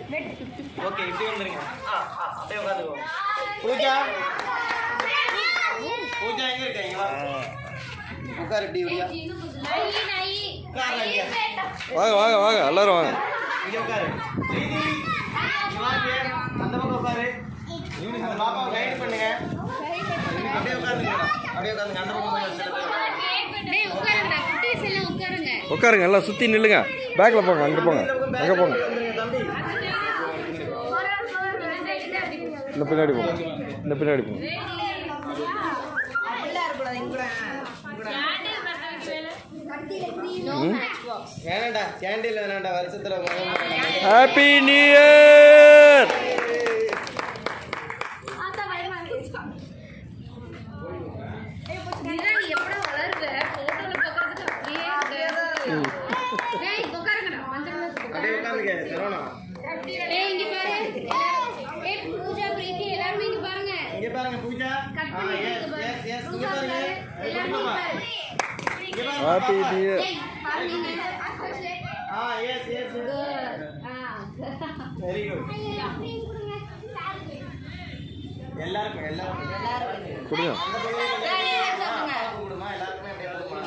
Okay இப்படி வந்துருங்க. அப்படியே உட்காந்துக்கோ. பூஜா பூஜா எங்க இருக்கீங்க? உட்காரு இப்படி இப்படியா. வாங்க வாங்க வாங்க எல்லாரும் வாங்க. இங்க உட்காரு. அந்த பக்கம் உட்காரு. அந்த பாப்பாவை கைட் பண்ணுங்க. அப்படியே உட்காருங்க. அப்படியே உட்காருங்க. அந்த பக்கம் போய் உட்காருங்க எல்லாம் சுற்றி நில்லுங்க. பேக்கில் போங்க, அங்கே போங்க, அங்கே போங்க. இந்த பின்னாடி போங்க, இந்த பின்னாடி போங்க. வேணாண்டா கேண்டில் வேணாண்டா வருஷத்துல. Happy new year. அப்படியே உட்காந்துக்க சரவணா. இங்க பாருங்க பூஜா. இங்க பாருங்க. Happy new year. Yes very good. எல்லாருக்கும் கொடுங்க. கொடுமா எல்லாருக்குமே அப்படியே கொடுமா.